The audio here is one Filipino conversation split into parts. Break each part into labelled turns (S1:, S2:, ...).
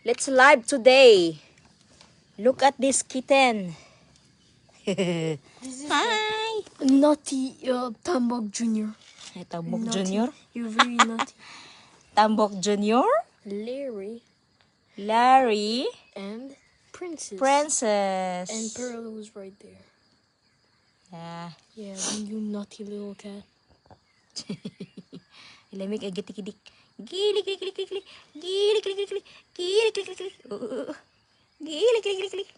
S1: Let's live today. Look at this kitten. Hi.
S2: Naughty Tambok Jr.
S1: Hey, Tambok
S2: Naughty.
S1: Junior.
S2: You're very naughty.
S1: Tambok Junior.
S2: Larry
S1: Larry.
S2: and Princess.
S1: Princess.
S2: And Pearl was right there.
S1: Yeah.
S2: Yeah, you naughty little cat.
S1: Lamig ay gitik-gitik. Gilik-gilik-gilik. Gilik-gilik-gilik. Gilik-gilik-gilik. Gilik-gilik-gilik.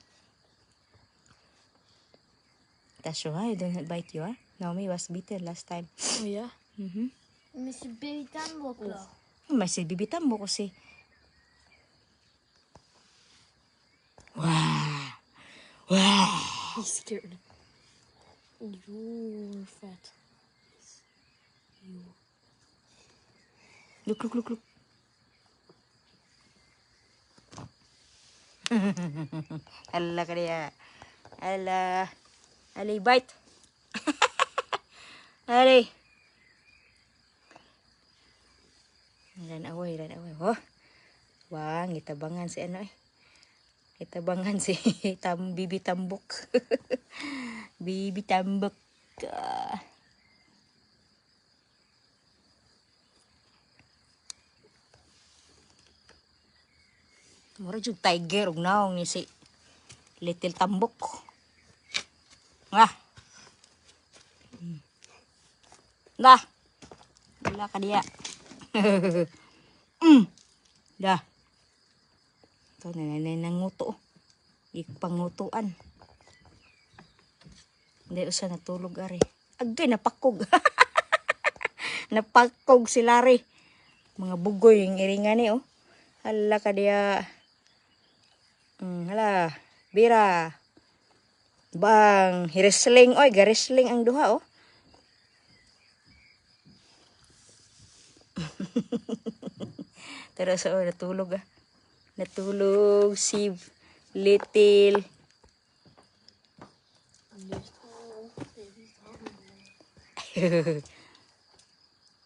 S1: That's why I don't bite you, ah. Naomi was bitten last time.
S2: Oh yeah?
S3: Mr. Baby Tambok lah.
S1: Masih bibitan mo kasi. Wow. Wow.
S2: He's scared. You're fat.
S1: Look. Ala ka dia. Ala. Ali, bite. Ali. Ran away. Oh. Wang, itabangan si ano eh. Itabangan si Bibi Tambok. Bibi Tambok. Mura jug tiger ug naong ni si Little Tambok. Nga. Dah. Wala ka diya. Dah. Ito nanay nanguto. Ipangutuan. Hindi usa natulog ari. Agay napakog. Napakog si Larry. Mga bugoy yung iringan ni oh. Hala ka diya. Hala. Bira. Bang. Hiresling. Oy, garesling ang duha oh. Terus oh, natulog ah. Natulog si Little.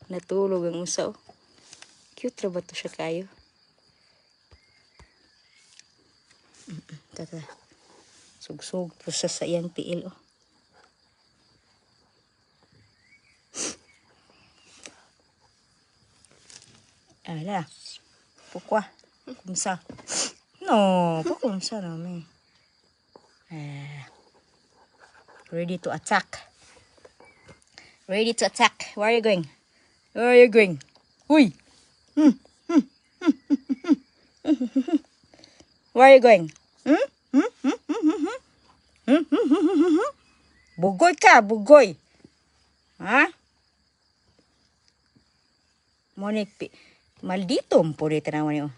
S1: Natulog ang usa oh. Cute ra ba to siya kayo? Tata. Sugsug po sa iyang tiil oh. Ala. Pukwa. Kumsa. No, kumsa namin. Ready to attack. Ready to attack. Where are you going? Where are you going? Huy. Where are you going? Bugoy ka, bugoy. Ha? Monipi. Maldito po dito naman niyo.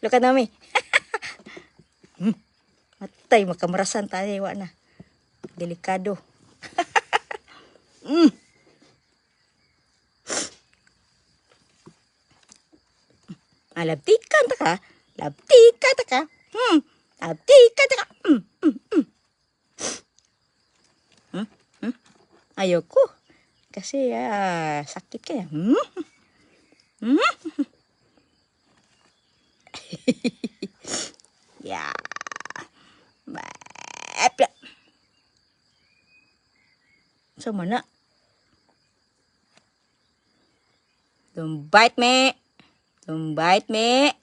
S1: Look at Nami. Matay, makamarasan tayo. Iwa na. Delikado. Labtikan ta ka. Labtikan ta ka. Labtikan ta ka. Ayoko. Kasi sakit kaya. Ya. Bapla. So mana? Don't bite me. Don't bite me.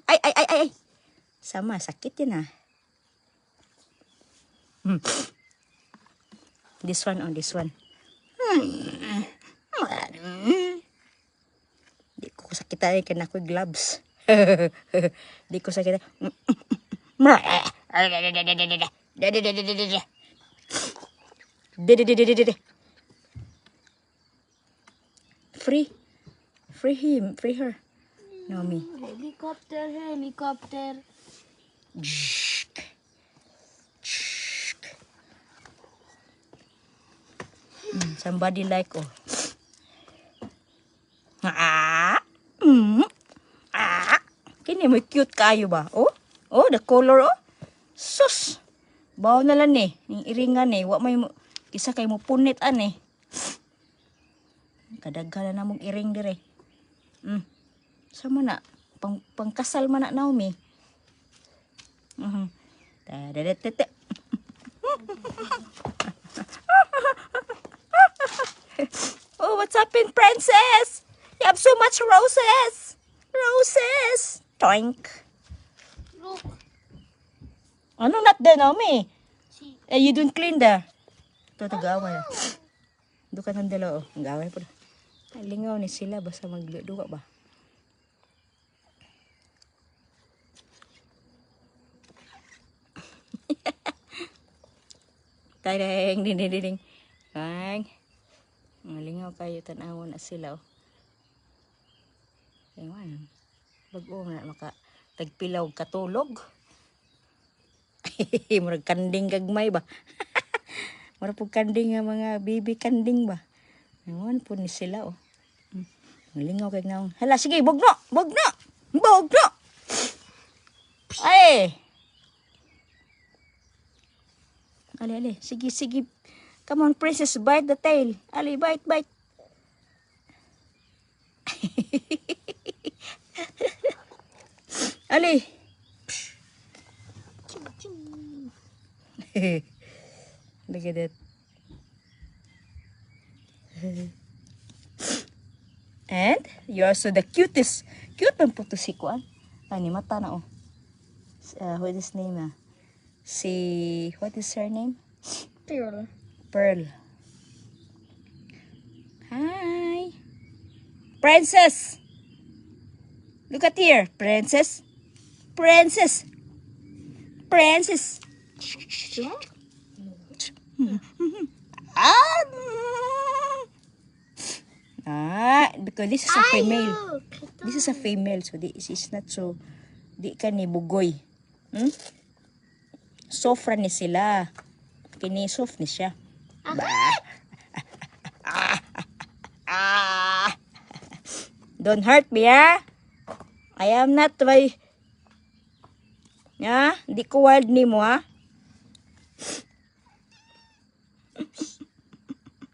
S1: Ay. Sama sakit yan ah. This one or this one. Di ko sakitan kaya ako gloves. Di ko sakitan. Free him, free her. Naomi.
S3: Helicopter.
S1: Somebody like oh. Kini mo cute kayo ba? Oh, the color oh. Sus. Bawo na lang ni, ning iringan ni, wa may Kisa kay mo punit ani. Kadaghan na namong iring dire. Sama na pangkasal man na Naomi. Tadadadada. Oh, what's happened, princess? You have so much roses. Roses. Toink.
S3: Look.
S1: Ano not there, Naomi?
S3: See.
S1: You don't clean there. Ito, tagaway. Doon ka ng dalaw. Ang gaway po. Lingaw ni sila. Basta magduwa ba? Tadeng. Ding. Ang. Lingaw kayo. Tanawa na sila. Ewan. Bago na maka tagpilaw katulog. Murag kanding gagmay ba? Murag po kanding nga mga baby kanding ba? Ewan po ni sila oh. Lingaw kay ngaon. Hala sige, bugno. Ay. Ali. Sige. Come on, princess, bite the tail. Ali, bite. Ali. Look at that. And you're also the cutest. Cute man po to si Kuan. Ani mata na oh. What is his name what is her name? Pearl. Hi. Princess. Look at here. Princess. Because this is a female. This is a female, so this is not so. Di ka ni bugoy. Soft ni sila. Kini soft ni siya. Don't hurt me, ha? I am not my... Di ko wild ni mo, ha?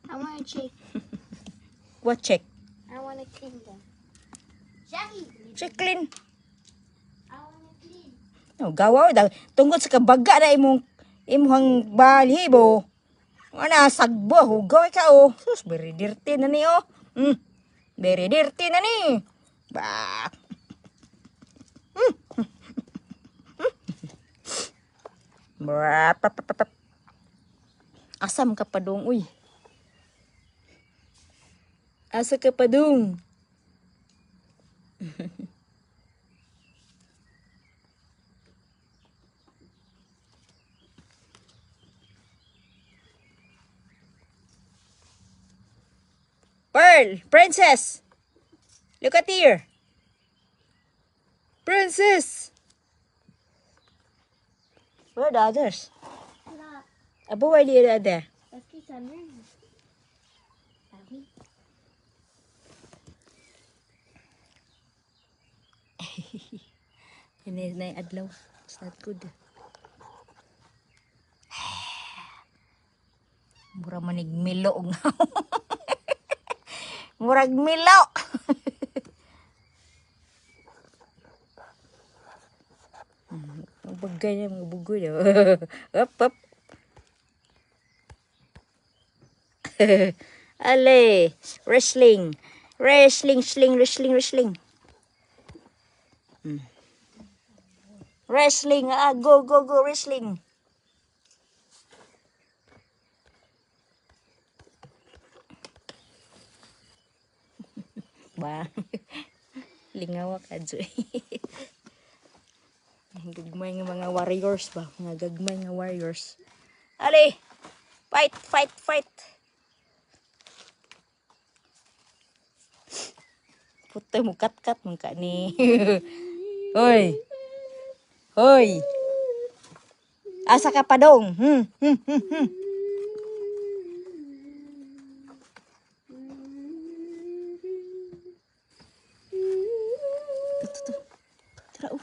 S3: I want to check.
S1: What check?
S3: I want to clean them. Jackie.
S1: Check clean.
S3: I want to clean.
S1: No, gawa tungkol sa kabaga na imuhang balibo. Ana sagbo hugaw ka oh. Sus very dirty na ni oh. Very dirty na ni. Ba. Asam ka pa dong uy. Asa ka pa dong. Pearl, princess. Look at here. Princess. Where are the others? Abo, where are the other?
S3: Parce que ça m'aime. Ah oui.
S1: Yan na yung adlaw. It's not good. Mura manig milo. Murag milo. Bagay na mga bugoy na. Up. Ale. Wrestling. Wrestling. Wrestling. Go. Wrestling. Ba. Lingawa ka, Joy. Gagmay nga mga warriors ba? Mga gagmay nga warriors. Ali! Fight! Putoy mo kat mong ka ni. Hoy! Asa ka pa dong? Tara,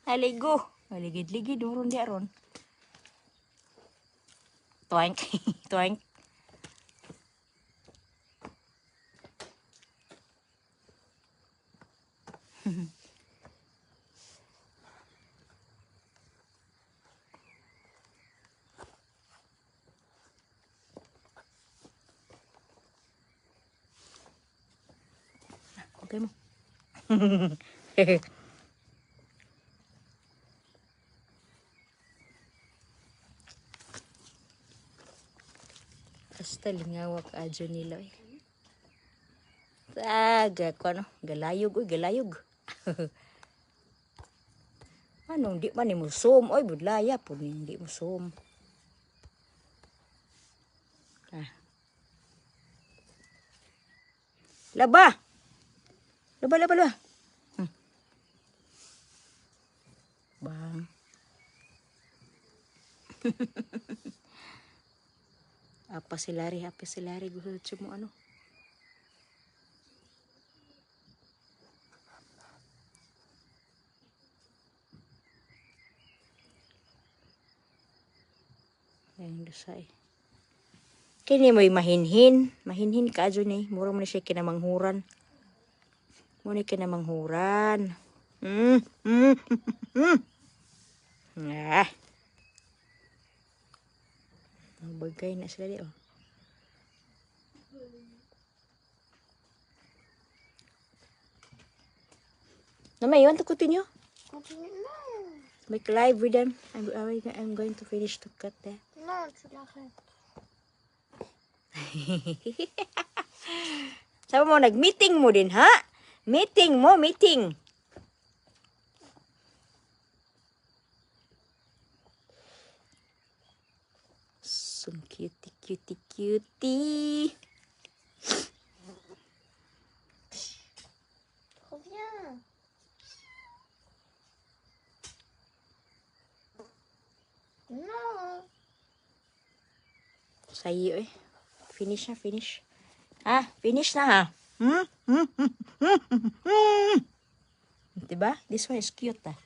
S1: Ali, go. Ligid-ligid uron di aron. Toink. Toink. Okay mo. Hasta lingawak adyo nila eh. Taga ko ano, galayog oy, galayog. Anong di man ni mo zoom oy, budlaya po hindi mo zoom. Ah. Laba. Laba, laba, laba. Bang. Apa silari gusto mo ano? Ayun dusay. Kini mo'y mahinhin ka adyo ni, mura mo na siya kinamanghuran. Muna kinamanghuran. Ah. Bagay na sila di oh. Namay, you want to continue?
S3: Continue. No.
S1: Make live with them. I'm going to finish to cut that.
S3: Non, tu l'arrêtes.
S1: Sabi mo, nag-meeting mo din, ha? Meeting mo, meeting. So cutie, cutie, cutie.
S3: Trop bien. Non.
S1: Sa'yo eh. Finish na, finish. Ah, finish na ha. Diba? This one is cute ah.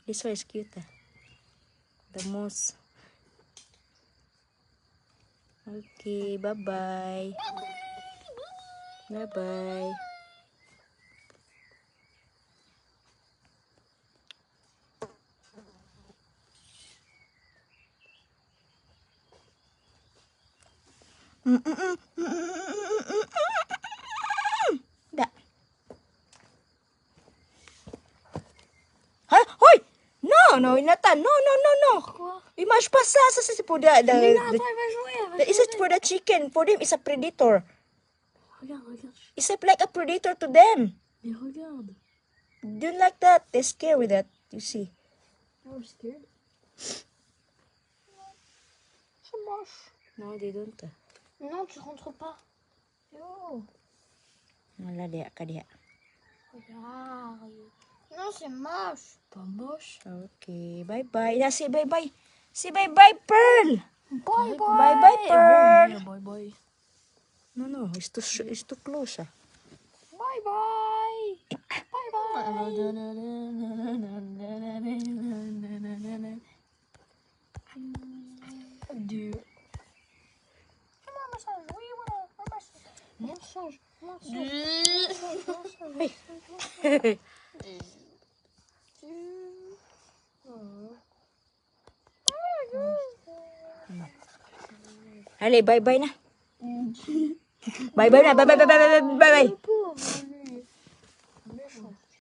S1: This one is cute ah. The most. Okay, bye-bye. Bye-bye. Da. Huh? Hoy! No, Nathan. No.
S2: Quoi?
S1: We must pass ça. Ça, c'est pour the
S2: Mais là, attends, elle va jouer. Elle va
S1: that is
S2: jouer.
S1: for the chicken. For them, it's a predator.
S2: Regarde.
S1: It's like a predator to them.
S2: Mais regarde.
S1: Don't like that. They're scared with that. You see.
S2: Oh, we're scared.
S3: C'est moche.
S1: No, they don't.
S3: Non, tu rentres pas. Yo.
S1: Wala dia ka diha.
S3: Regarde. Non, c'est moche.
S2: Pas moche.
S1: Okay, bye-bye. Now, say bye-bye. Say bye-bye, Pearl.
S3: Bye
S1: Bye-bye, Pearl.
S2: Bye.
S1: No, it's too close.
S3: Bye bye. Bye bye.
S2: Adieu.
S3: Fais-moi un massage. Oui, voilà. Un massage.
S1: Allez, bye-bye na. Bye-bye na. Bye-bye.